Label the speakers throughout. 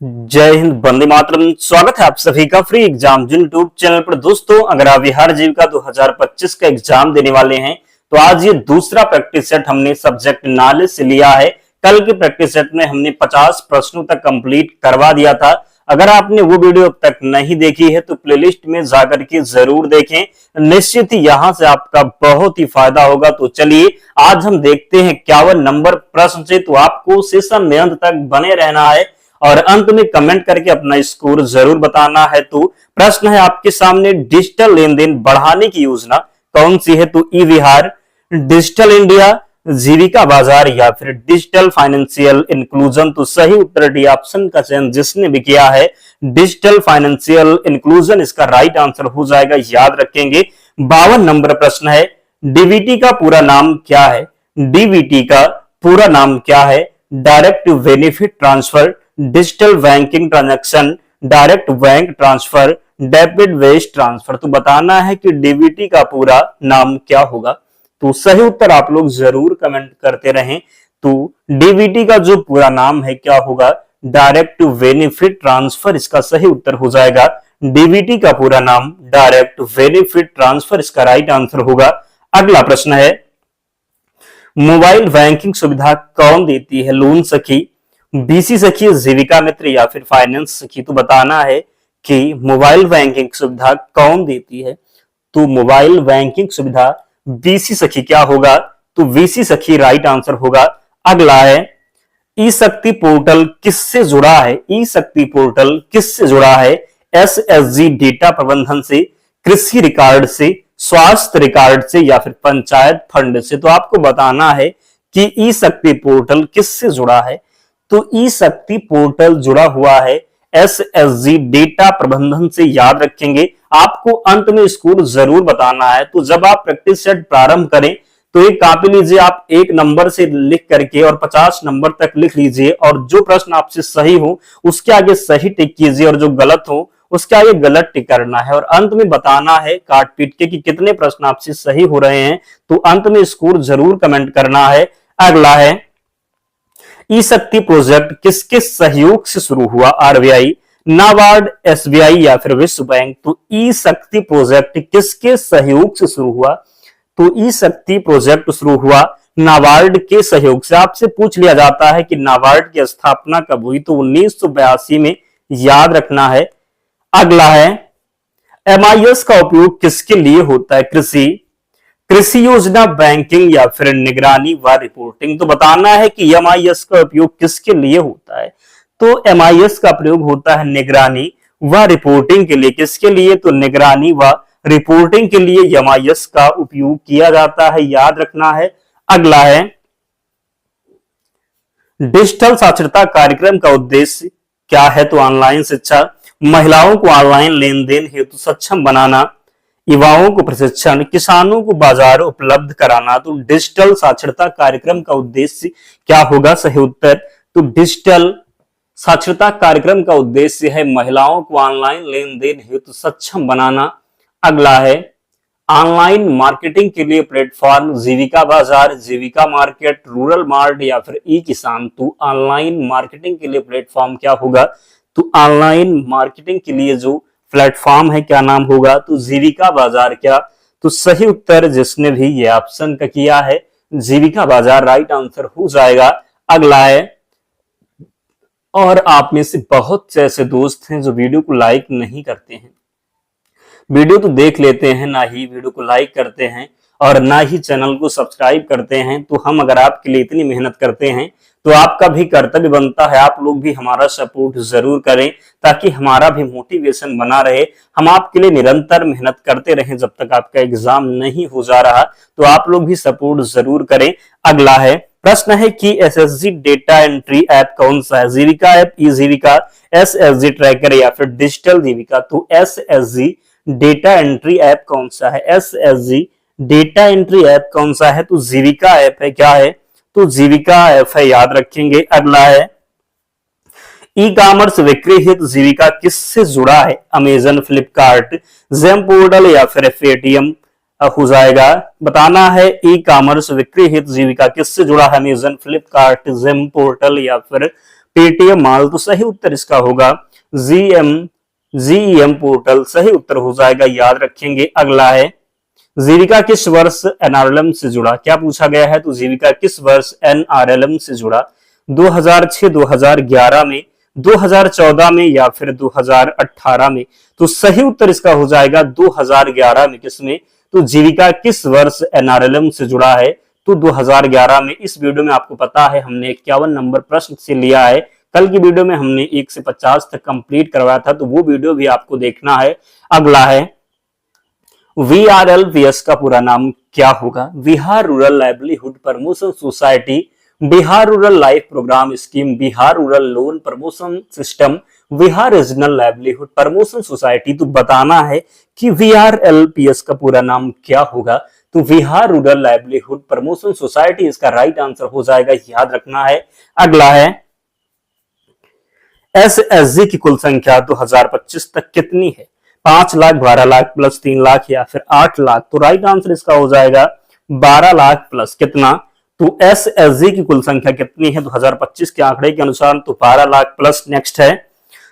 Speaker 1: जय हिंद, वंदे मातरम। स्वागत है आप सभी का फ्री एग्जाम यूट्यूब चैनल पर। दोस्तों, अगर आप बिहार जीविका 2025 का एग्जाम देने वाले हैं तो आज ये दूसरा प्रैक्टिस सेट हमने सब्जेक्ट नॉलेज से लिया है। कल के प्रैक्टिस सेट में हमने 50 प्रश्नों तक कंप्लीट करवा दिया था। अगर आपने वो वीडियो अब तक नहीं देखी है तो प्लेलिस्ट में जाकर के जरूर देखें, निश्चित ही यहां से आपका बहुत ही फायदा होगा। तो चलिए आज हम देखते हैं 51 नंबर प्रश्न से। तो आपको सेशन में अंत तक बने रहना है और अंत में कमेंट करके अपना स्कोर जरूर बताना है। तो प्रश्न है आपके सामने, डिजिटल लेन देन बढ़ाने की योजना कौन सी है? तो ई विहार, डिजिटल इंडिया, जीविका बाजार या फिर डिजिटल फाइनेंशियल इंक्लूजन। तो सही उत्तर डी ऑप्शन का चयन जिसने भी किया है, डिजिटल फाइनेंशियल इंक्लूजन इसका राइट आंसर हो जाएगा, याद रखेंगे। 52 नंबर प्रश्न है, डीबीटी का पूरा नाम क्या है? डीबीटी का पूरा नाम क्या है? Direct benefit transfer, digital banking transaction, direct bank transfer, debit based transfer. तो बताना है कि डीबीटी का पूरा नाम क्या होगा। तो सही उत्तर आप लोग जरूर कमेंट करते रहें। तो डीबीटी का जो पूरा नाम है क्या होगा? डायरेक्ट बेनिफिट ट्रांसफर इसका सही उत्तर हो जाएगा। डीबीटी का पूरा नाम डायरेक्ट बेनिफिट ट्रांसफर इसका राइट आंसर होगा। अगला प्रश्न है, मोबाइल बैंकिंग सुविधा कौन देती है? लोन सखी, बीसी सखी, जीविका मित्र या फिर फाइनेंस सखी। तो बताना है कि मोबाइल बैंकिंग सुविधा कौन देती है? तो मोबाइल बैंकिंग सुविधा बीसी सखी क्या होगा? तो बीसी सखी राइट आंसर होगा। अगला है, ई शक्ति पोर्टल किससे जुड़ा है? ई शक्ति पोर्टल किससे जुड़ा है? एसएसजी डेटा प्रबंधन से, कृषि रिकॉर्ड से, स्वास्थ्य रिकॉर्ड से या फिर पंचायत फंड से। तो आपको बताना है कि ई शक्ति पोर्टल किससे जुड़ा है। तो ई शक्ति पोर्टल जुड़ा हुआ है एसएसजी डेटा प्रबंधन से, याद रखेंगे। आपको अंत में स्कोर जरूर बताना है। तो जब आप प्रैक्टिस सेट प्रारंभ करें तो एक कॉपी लीजिए, आप 1 नंबर से लिख करके और 50 नंबर तक लिख लीजिए और जो प्रश्न आपसे सही हो उसके आगे सही टिक कीजिए और जो गलत हो उसके आगे गलत टिक करना है और अंत में बताना है काट पीट के कि कितने प्रश्न आपसे सही हो रहे हैं। तो अंत में स्कोर जरूर कमेंट करना है। अगला है, ई शक्ति प्रोजेक्ट किसके सहयोग से शुरू हुआ? आरबीआई, नाबार्ड, एसबीआई या फिर विश्व बैंक। तो ई शक्ति प्रोजेक्ट किसके सहयोग से शुरू हुआ? तो ई शक्ति प्रोजेक्ट शुरू हुआ नाबार्ड के सहयोग से। आपसे पूछ लिया जाता है कि नाबार्ड की स्थापना कब हुई? तो 1982 में, याद रखना है। अगला है, एमआईएस का उपयोग किसके लिए होता है? कृषि योजना, बैंकिंग या फिर निगरानी व रिपोर्टिंग। तो बताना है कि एमआईएस का उपयोग किसके लिए होता है? तो एमआईएस का प्रयोग होता है निगरानी व रिपोर्टिंग के लिए। किसके लिए? तो निगरानी व रिपोर्टिंग के लिए एमआईएस का उपयोग किया जाता है, याद रखना है। अगला है, डिजिटल साक्षरता कार्यक्रम का उद्देश्य क्या है? तो ऑनलाइन शिक्षा, महिलाओं को ऑनलाइन लेन देन हेतु सक्षम बनाना, युवाओं को प्रशिक्षण, किसानों को बाजार उपलब्ध कराना। तो डिजिटल साक्षरता कार्यक्रम का उद्देश्य क्या होगा? सही उत्तर, तो डिजिटल साक्षरता कार्यक्रम का उद्देश्य है महिलाओं को ऑनलाइन लेन देन हेतु सक्षम बनाना। अगला है, ऑनलाइन मार्केटिंग के लिए प्लेटफॉर्म, जीविका बाजार, जीविका मार्केट, रूरल मार्ट या फिर ई किसान। तो ऑनलाइन मार्केटिंग के लिए प्लेटफॉर्म क्या होगा? तो ऑनलाइन मार्केटिंग के लिए जो प्लेटफॉर्म है क्या नाम होगा? तो जीविका बाजार। क्या? तो सही उत्तर जिसने भी ये ऑप्शन का किया है जीविका बाजार राइट आंसर हो जाएगा। अगला है, और आप में से बहुत से ऐसे दोस्त हैं जो वीडियो को लाइक नहीं करते हैं, वीडियो तो देख लेते हैं, ना ही वीडियो को लाइक करते हैं और ना ही चैनल को सब्सक्राइब करते हैं। तो हम अगर आपके लिए इतनी मेहनत करते हैं तो आपका भी कर्तव्य बनता है आप लोग भी हमारा सपोर्ट जरूर करें ताकि हमारा भी मोटिवेशन बना रहे। हम आपके लिए निरंतर मेहनत करते रहें जब तक आपका एग्जाम नहीं हो जा रहा। तो आप लोग भी सपोर्ट जरूर करें। अगला है, प्रश्न है कि एसएसजी डेटा एंट्री ऐप कौन सा है? जीविका ऐप, ई जीविका, एसएसजी ट्रैकर या फिर डिजिटल जीविका। तो एसएसजी डेटा एंट्री ऐप कौन सा है? एसएसजी डेटा एंट्री ऐप कौन सा है? तो जीविका ऐप है। क्या है? तो जीविका ऐप है, याद रखेंगे। अगला है, ई कॉमर्स विक्री हेतु जीविका किससे जुड़ा है? अमेजन, फ्लिपकार्ट, जेम पोर्टल या फिर पेटीएम हो जाएगा। बताना है ई कॉमर्स विक्री हेतु जीविका किससे जुड़ा है? अमेजन, फ्लिपकार्ट, जेम पोर्टल या फिर पेटीएम मॉल, तो सही उत्तर इसका होगा जीईएम पोर्टल, सही उत्तर हो जाएगा, याद रखेंगे। अगला है जीविका किस वर्ष एनआरएलएम से जुड़ा, क्या पूछा गया है, तो जीविका किस वर्ष एनआरएलएम से जुड़ा, 2006, 2011 में, 2014 में या फिर 2018 में, तो सही उत्तर इसका हो जाएगा 2011 में। किसमें, तो जीविका किस वर्ष एनआरएलएम से जुड़ा है, तो 2011 में। इस वीडियो में आपको पता है हमने 51 नंबर प्रश्न से लिया है, कल की वीडियो में हमने 1 से 50 तक कंप्लीट करवाया था, तो वो वीडियो भी आपको देखना है। अगला है VRLPS का पूरा नाम क्या होगा, Bihar rural livelihood promotion society, Bihar rural life programme scheme, Bihar rural loan promotion system, Bihar regional livelihood promotion society. तो बताना है कि VRLPS का पूरा नाम क्या होगा, तो Bihar rural livelihood promotion society इसका राइट आंसर हो जाएगा, याद रखना है। अगला है SSG की कुल संख्या 2025 तक कितनी है, 5 लाख, 12 लाख प्लस 3 लाख या फिर 8 लाख, तो राइट आंसर इसका हो जाएगा 12 लाख प्लस कितना, तो SSG की कुल संख्या कितनी है 2025 के आंकड़े के अनुसार, तो 12 लाख प्लस। नेक्स्ट है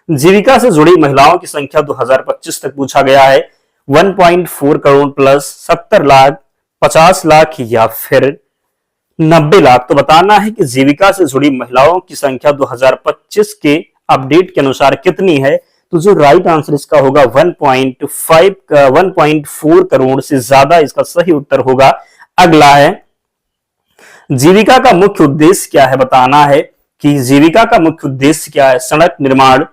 Speaker 1: जीविका से जुड़ी महिलाओं की संख्या 2025 तक पूछा गया है, 1.4 करोड़ प्लस 70 लाख, 50 लाख या फिर 90 लाख। तो बताना है कि जीविका से जुड़ी महिलाओं की संख्या 2025 के अपडेट के अनुसार कितनी है, तो जो राइट आंसर इसका होगा 1.4 करोड़ से ज्यादा इसका सही उत्तर होगा। अगला है जीविका का मुख्य उद्देश्य क्या है, बताना है कि जीविका का मुख्य उद्देश्य क्या है, सड़क निर्माण,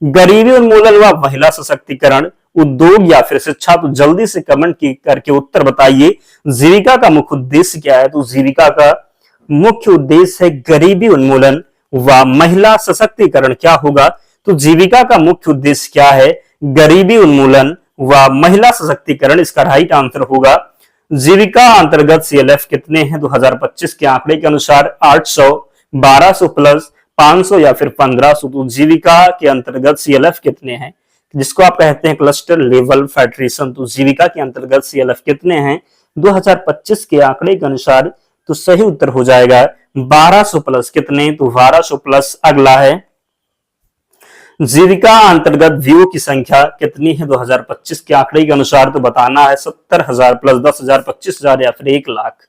Speaker 1: गरीबी उन्मूलन व महिला सशक्तिकरण, उद्योग या फिर शिक्षा। तो जल्दी से कमेंट करके उत्तर बताइए, जीविका का मुख्य उद्देश्य क्या है, तो जीविका का मुख्य उद्देश्य है गरीबी उन्मूलन व महिला सशक्तिकरण। क्या होगा, तो जीविका का मुख्य उद्देश्य क्या है, गरीबी उन्मूलन व महिला सशक्तिकरण, इसका राइट आंसर होगा। जीविका अंतर्गत CLF कितने हैं 2025 के आंकड़े के अनुसार, 800, 1200 प्लस 500 या फिर 1500। तो जीविका के अंतर्गत CLF कितने हैं, जिसको आप कहते हैं क्लस्टर लेवल फेडरेशन, तो जीविका के अंतर्गत CLF कितने हैं 2025 के आंकड़े के अनुसार, तो सही उत्तर हो जाएगा 1200 प्लस कितने, तो 1200 प्लस। अगला है जीविका अंतर्गत व्यू की संख्या कितनी है 2025 के आंकड़े के अनुसार, तो बताना है 70,000 प्लस 10,000, 25,000 या फिर 1 लाख।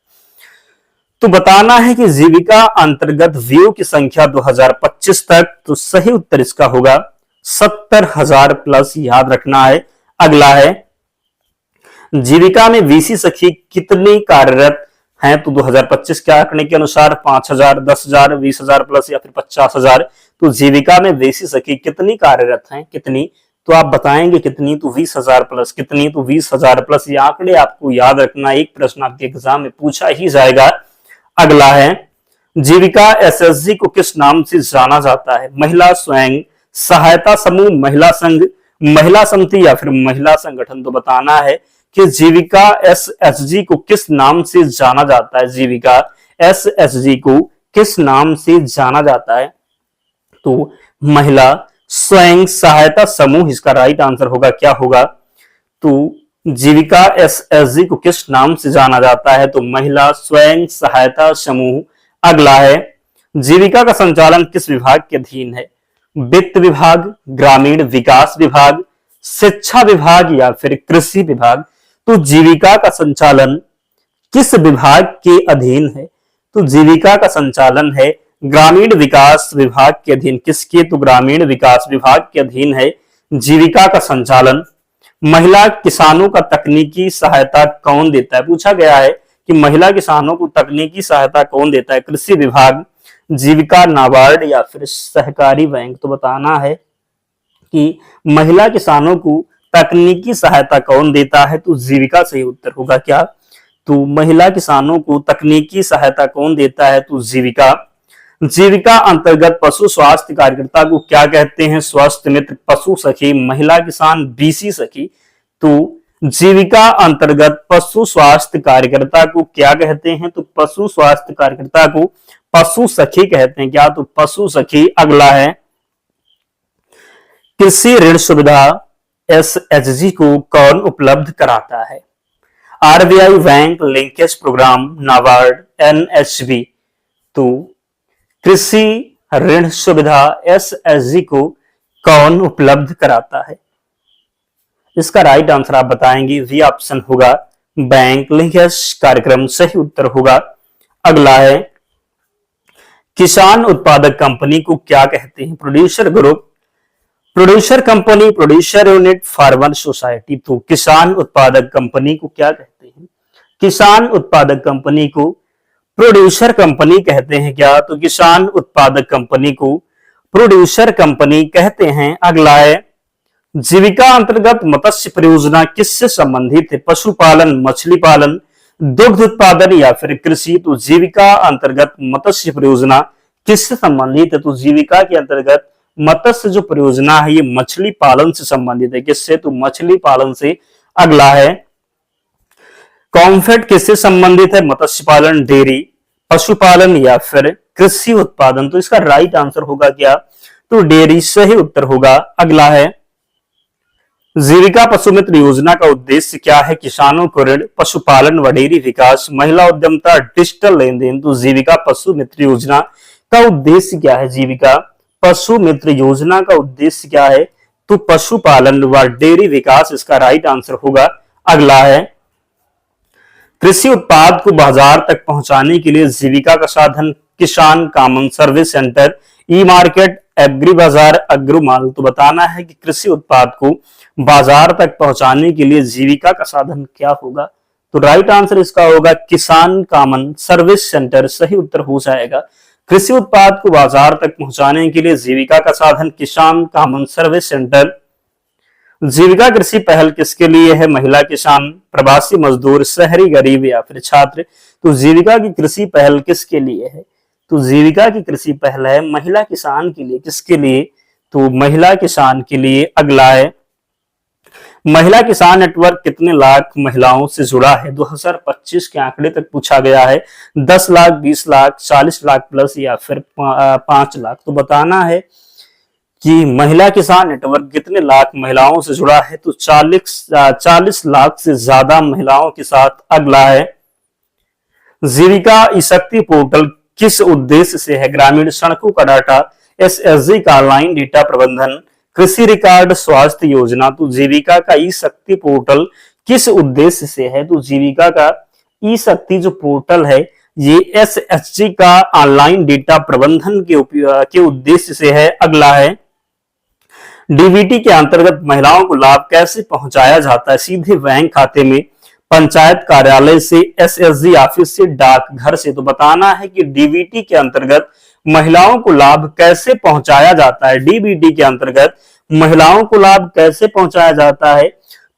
Speaker 1: तो बताना है कि जीविका अंतर्गत व्यू की संख्या 2025 तक, तो सही उत्तर इसका होगा 70,000 प्लस, याद रखना है। अगला है जीविका में VC सखी कितनी कार्यरत हैं, तो 2025 के आंकड़े के अनुसार 5,000, 10,000, 20,000 प्लस या फिर 50,000। तो जीविका में VC सखी कितनी कार्यरत हैं, कितनी, तो आप बताएंगे कितनी, तो 20,000 प्लस कितनी, तो 20,000 प्लस। ये आंकड़े आपको याद रखना, एक प्रश्न आपके एग्जाम में पूछा ही जाएगा। अगला है जीविका SSG को किस नाम से जाना जाता है, महिला स्वयं सहायता समूह, महिला संघ, महिला समिति या फिर महिला संगठन। तो बताना है कि जीविका SSG को किस नाम से जाना जाता है, जीविका SSG को किस नाम से जाना जाता है, तो महिला स्वयं सहायता समूह इसका राइट आंसर होगा। क्या होगा, तो जीविका SSG को किस नाम से जाना जाता है, तो महिला स्वयं सहायता समूह। अगला है जीविका का संचालन किस विभाग के अधीन है, वित्त विभाग, ग्रामीण विकास विभाग, शिक्षा विभाग या फिर कृषि विभाग। तो जीविका का संचालन किस विभाग के अधीन है, तो जीविका का संचालन है ग्रामीण विकास विभाग के अधीन। किसके, तो ग्रामीण विकास विभाग के अधीन है जीविका का संचालन। महिला किसानों का तकनीकी सहायता कौन देता है, पूछा गया है कि महिला किसानों को तकनीकी सहायता कौन देता है, कृषि विभाग, जीविका, नाबार्ड या फिर सहकारी बैंक। तो बताना है कि महिला किसानों को तकनीकी सहायता कौन देता है, तो जीविका सही उत्तर होगा। क्या, तो महिला किसानों को तकनीकी सहायता कौन देता है, तो जीविका। जीविका अंतर्गत पशु स्वास्थ्य कार्यकर्ता को क्या कहते हैं, स्वास्थ्य मित्र, पशु सखी, महिला किसान, BC सखी। तो जीविका अंतर्गत पशु स्वास्थ्य कार्यकर्ता को क्या कहते हैं, तो पशु स्वास्थ्य कार्यकर्ता को पशु सखी कहते हैं। क्या, तो पशु सखी। अगला है कृषि ऋण सुविधा SHG को कौन उपलब्ध कराता है, RBI, bank, linkage programme, NABARD, NHB। तो कृषि ऋण सुविधा एसएचजी को कौन उपलब्ध कराता है? इसका राइट आंसर आप बताएंगे, वी ऑप्शन होगा बैंक। लिंक कार्यक्रम सही उत्तर होगा। अगला है, किसान उत्पादक कंपनी को क्या कहते हैं? Producer group, producer company, producer unit, farmer society. तो किसान उत्पादक कंपनी को क्या कहते हैं? किसान उत्पादक कंपनी को प्रोड्यूसर कंपनी कहते हैं क्या? तो किसान उत्पादक कंपनी को प्रोड्यूसर कंपनी कहते हैं। अगला है, जीविका अंतर्गत मत्स्य परियोजना किससे संबंधित है? पशुपालन, मछली पालन, दुग्ध उत्पादन या फिर कृषि। तो जीविका अंतर्गत मत्स्य परियोजना किससे संबंधित है? तो जीविका के अंतर्गत मत्स्य जो परियोजना है ये मछली पालन से संबंधित है। किससे? तो मछली पालन से। अगला है, कॉम्फेड किससे संबंधित है? मत्स्य पालन, डेयरी, पशुपालन या फिर कृषि उत्पादन। तो इसका राइट आंसर होगा क्या? तो डेयरी सही उत्तर होगा। अगला है, जीविका पशु मित्र योजना का उद्देश्य क्या है? किसानों को ऋण, पशुपालन व डेयरी विकास, महिला उद्यमता, डिजिटल लेन देन। तो जीविका पशु मित्र योजना का उद्देश्य क्या है? जीविका पशु मित्र योजना का उद्देश्य क्या है? तो पशुपालन व डेयरी विकास इसका राइट आंसर होगा। अगला है, कृषि उत्पाद को बाजार तक पहुंचाने के लिए जीविका का साधन किसान कॉमन सर्विस सेंटर, ई मार्केट, एग्री बाजार, अग्रोमाल। तो बताना है कि कृषि उत्पाद को बाजार तक पहुंचाने के लिए जीविका का साधन क्या होगा? तो राइट आंसर इसका होगा किसान कॉमन सर्विस सेंटर सही उत्तर हो जाएगा। कृषि उत्पाद को बाजार तक पहुंचाने के लिए जीविका का साधन किसान कॉमन सर्विस सेंटर। जीविका कृषि पहल किसके लिए है? महिला किसान, प्रवासी मजदूर, शहरी गरीब या फिर छात्र। तो जीविका की कृषि पहल किसके लिए है? तो जीविका की कृषि पहल है महिला किसान के लिए। किसके लिए? तो महिला किसान के लिए। अगला है, महिला किसान नेटवर्क कितने लाख महिलाओं से जुड़ा है? 2025 के आंकड़े तक पूछा गया है। 10 लाख, 20 लाख, 40 लाख प्लस या फिर 5 लाख। तो बताना है कि महिला किसान नेटवर्क कितने लाख महिलाओं से जुड़ा है? तो 40 लाख से ज्यादा महिलाओं के साथ। अगला है, जीविका ई शक्ति पोर्टल किस उद्देश्य से है? ग्रामीण सड़कों का डाटा, एसएचजी का ऑनलाइन डेटा प्रबंधन, कृषि रिकॉर्ड, स्वास्थ्य योजना। तो जीविका का ई शक्ति पोर्टल किस उद्देश्य से है? तो जीविका का ई शक्ति जो पोर्टल है ये एसएचजी का ऑनलाइन डेटा प्रबंधन के उद्देश्य से है। अगला है, डीबीटी के अंतर्गत महिलाओं को लाभ कैसे पहुंचाया जाता है? सीधे बैंक खाते में, पंचायत कार्यालय से, एसएचजी ऑफिस से, डाकघर से। तो बताना है कि डीबीटी के अंतर्गत महिलाओं को लाभ कैसे पहुंचाया जाता है? डीबीटी के अंतर्गत महिलाओं को लाभ कैसे पहुंचाया जाता है?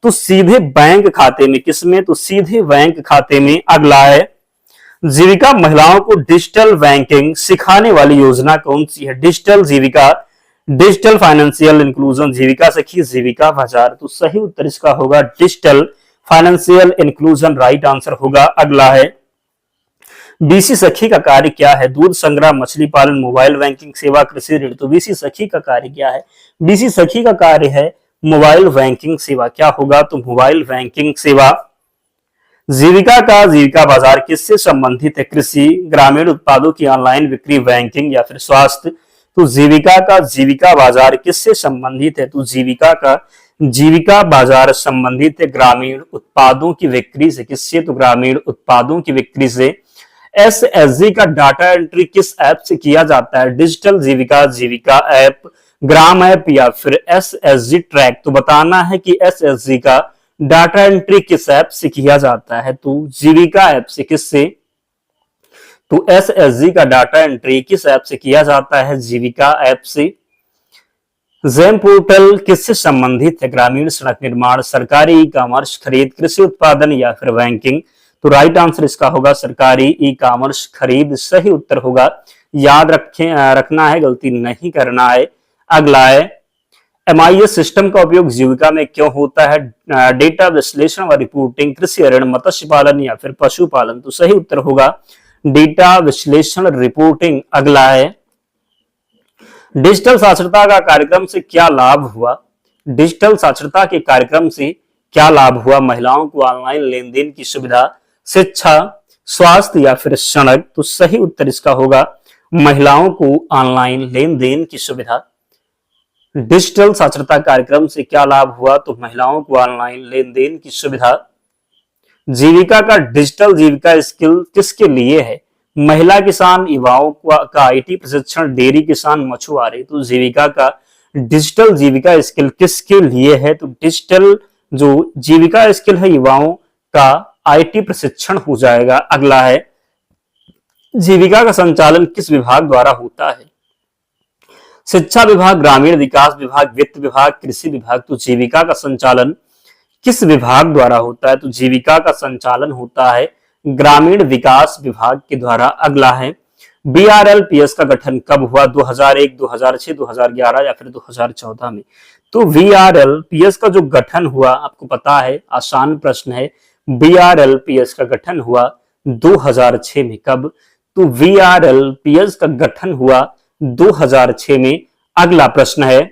Speaker 1: तो सीधे बैंक खाते में। किसमें? तो सीधे बैंक खाते में। अगला है, जीविका महिलाओं को डिजिटल बैंकिंग सिखाने वाली योजना कौन सी है? डिजिटल जीविका, डिजिटल फाइनेंशियल इंक्लूजन, जीविका सखी, जीविका बाजार। तो सही उत्तर इसका होगा digital financial inclusion right answer होगा। अगला है, बीसी सखी का कार्य क्या है? दूध संग्रह, मछली पालन, मोबाइल बैंकिंग सेवा, कृषि ऋण। तो बीसी सखी का कार्य क्या है? बीसी सखी का कार्य है मोबाइल बैंकिंग सेवा। क्या होगा? तो मोबाइल बैंकिंग सेवा। जीविका का जीविका बाजार किससे संबंधित है? कृषि, ग्रामीण उत्पादों की ऑनलाइन बिक्री, बैंकिंग या फिर स्वास्थ्य। तो जीविका का जीविका बाजार किससे संबंधित है? तो जीविका का जीविका बाजार संबंधित है ग्रामीण उत्पादों की बिक्री से। किससे? तो ग्रामीण उत्पादों की बिक्री से। एसएचजी का डाटा एंट्री किस ऐप से किया जाता है? डिजिटल जीविका, जीविका ऐप, ग्राम ऐप या फिर एसएचजी ट्रैक। तो बताना है कि एसएचजी का डाटा एंट्री किस ऐप से किया जाता है? तो जीविका ऐप से। किससे? तो एसएचजी का डाटा एंट्री किस ऐप से किया जाता है? जीविका ऐप से। जेम पोर्टल किससे संबंधित है? ग्रामीण सड़क निर्माण, सरकारी ई कॉमर्स, खरीद, कृषि उत्पादन या फिर बैंकिंग। तो राइट आंसर इसका होगा सरकारी ई कॉमर्स खरीद सही उत्तर होगा। याद रखना है, गलती नहीं करना है। अगला है, एमआईएस सिस्टम का उपयोग जीविका में क्यों होता है? डेटा विश्लेषण व रिपोर्टिंग, कृषि ऋण, मत्स्य पालन या फिर पशुपालन। तो सही उत्तर होगा डेटा विश्लेषण रिपोर्टिंग। अगला है, डिजिटल साक्षरता का कार्यक्रम से क्या लाभ हुआ? डिजिटल साक्षरता के कार्यक्रम से क्या लाभ हुआ? महिलाओं को ऑनलाइन लेन देन की सुविधा, शिक्षा, स्वास्थ्य या फिर सड़क। तो सही उत्तर इसका होगा महिलाओं को ऑनलाइन लेन देन की सुविधा। डिजिटल साक्षरता कार्यक्रम से क्या लाभ हुआ? तो महिलाओं को ऑनलाइन लेन देन की सुविधा। जीविका का डिजिटल जीविका स्किल किसके लिए है? महिला किसान, युवाओं का आईटी प्रशिक्षण, डेयरी किसान, मछुआरे। तो जीविका का डिजिटल जीविका स्किल किसके लिए है? तो डिजिटल जो जीविका स्किल है युवाओं का आईटी प्रशिक्षण हो जाएगा। अगला है, जीविका का संचालन किस विभाग द्वारा होता है? शिक्षा विभाग, ग्रामीण विकास विभाग, वित्त विभाग, कृषि विभाग। तो जीविका का संचालन किस विभाग द्वारा होता है? तो जीविका का संचालन होता है ग्रामीण विकास विभाग के द्वारा। अगला है, बीआरएलपीएस का गठन कब हुआ? 2001, 2006, 2011 या फिर 2014 में। तो बीआरएलपीएस का जो गठन हुआ, आपको पता है, आसान प्रश्न है। बीआरएलपीएस का गठन हुआ 2006 में। कब? तो बीआरएलपीएस का गठन हुआ 2006 में। अगला प्रश्न है,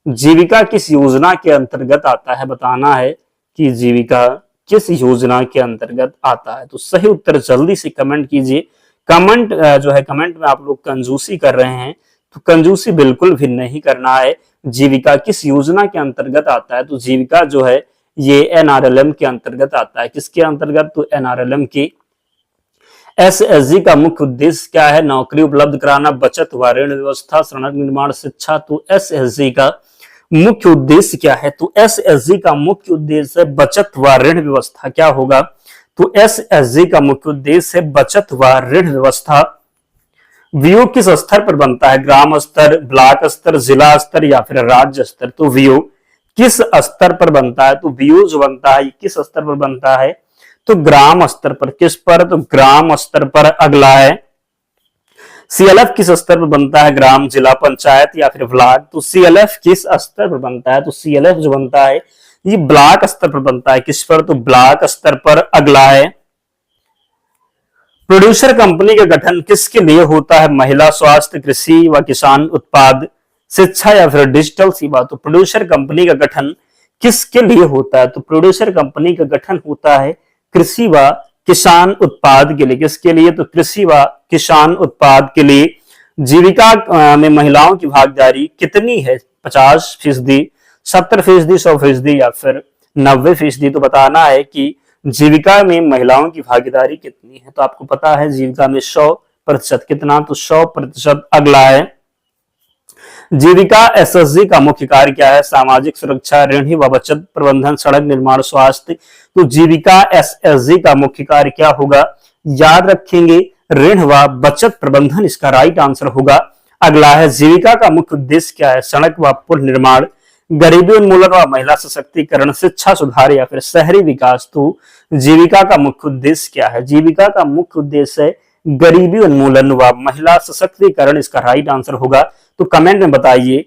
Speaker 1: जीविका किस योजना के अंतर्गत आता है? बताना है कि जीविका किस योजना के अंतर्गत आता है। तो सही उत्तर जल्दी से कमेंट कीजिए। कमेंट कमेंट में आप लोग कंजूसी कर रहे हैं, तो कंजूसी बिल्कुल भी नहीं करना है। जीविका किस योजना के अंतर्गत आता है? तो जीविका जो है ये एनआरएलएम के अंतर्गत आता है। किसके अंतर्गत? तो एनआरएलएम के। एसएसजी का मुख्य उद्देश्य क्या है? नौकरी उपलब्ध कराना, बचत व ऋण व्यवस्था, सड़क निर्माण, शिक्षा। तो एसएसजी का मुख्य उद्देश्य क्या है? तो एसएसजी का मुख्य उद्देश्य है बचत व ऋण व्यवस्था। क्या होगा? तो एसएसजी का मुख्य उद्देश्य है बचत व ऋण व्यवस्था। वीओ किस स्तर पर बनता है? ग्राम स्तर, ब्लॉक स्तर, जिला स्तर या फिर राज्य स्तर। तो वीओ किस स्तर पर बनता है? तो वीओ जो बनता है किस स्तर पर बनता है? तो ग्राम स्तर पर। किस पर? तो ग्राम स्तर पर। अगला है, सीएलएफ किस स्तर पर बनता है? ग्राम, जिला पंचायत या फिर ब्लॉक। तो सीएलएफ किस स्तर पर बनता है? तो सीएलएफ जो बनता है ये ब्लॉक स्तर पर बनता है। किस पर? तो ब्लॉक स्तर पर। अगला है, प्रोड्यूसर कंपनी का गठन किसके लिए होता है? महिला, स्वास्थ्य, कृषि व किसान उत्पाद, शिक्षा या फिर डिजिटल सेवा। तो प्रोड्यूसर कंपनी का गठन किसके लिए होता है? तो प्रोड्यूसर कंपनी का गठन होता है कृषि व किसान उत्पाद के लिए। किसके लिए? तो कृषि व किसान उत्पाद के लिए। जीविका में महिलाओं की भागीदारी कितनी है? 50%, 70%, 100% या फिर 90%। तो बताना है कि जीविका में महिलाओं की भागीदारी कितनी है। तो आपको पता है जीविका में 100%। कितना? तो 100%। अगला है, जीविका एसएसजी का मुख्य कार्य क्या है? सामाजिक सुरक्षा, ऋण व बचत प्रबंधन, सड़क निर्माण, स्वास्थ्य। तो जीविका एसएसजी का मुख्य कार्य क्या होगा? याद रखेंगे, ऋण व बचत प्रबंधन इसका राइट आंसर होगा। अगला है, जीविका का मुख्य उद्देश्य क्या है? सड़क व पुल निर्माण, गरीबी उन्मूलन व महिला सशक्तिकरण, शिक्षा सुधार या फिर शहरी विकास। तो जीविका का मुख्य उद्देश्य क्या है? जीविका का मुख्य उद्देश्य है गरीबी उन्मूलन व महिला सशक्तिकरण, इसका राइट आंसर होगा। तो कमेंट में बताइए।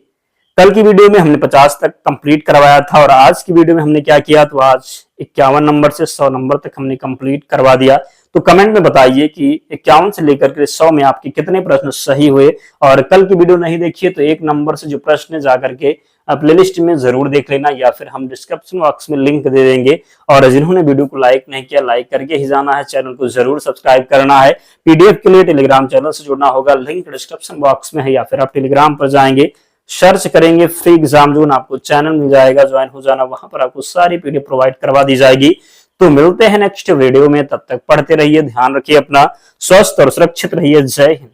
Speaker 1: कल की वीडियो में हमने 50 तक कंप्लीट करवाया था और आज की वीडियो में हमने क्या किया? तो आज 51 नंबर से 100 नंबर तक हमने कंप्लीट करवा दिया। तो कमेंट में बताइए कि 51 से लेकर के 100 में आपके कितने प्रश्न सही हुए। और कल की वीडियो नहीं देखिए तो 1 नंबर से जो प्रश्न जाकर के प्लेलिस्ट में जरूर देख लेना, या फिर हम डिस्क्रिप्शन बॉक्स में लिंक दे देंगे। और जिन्होंने वीडियो को लाइक नहीं किया, लाइक करके ही जाना है। चैनल को जरूर सब्सक्राइब करना है। पीडीएफ के लिए टेलीग्राम चैनल से जुड़ना होगा, लिंक डिस्क्रिप्शन बॉक्स में है, या फिर आप टेलीग्राम पर जाएंगे, सर्च करेंगे फ्री एग्जाम जोन, आपको चैनल मिल जाएगा, ज्वाइन हो जाना। वहां पर आपको सारी पीडीएफ प्रोवाइड करवा दी जाएगी। तो मिलते हैं नेक्स्ट वीडियो में, तब तक पढ़ते रहिए, ध्यान रखिए अपना, स्वस्थ और सुरक्षित रहिए। जय हिंद।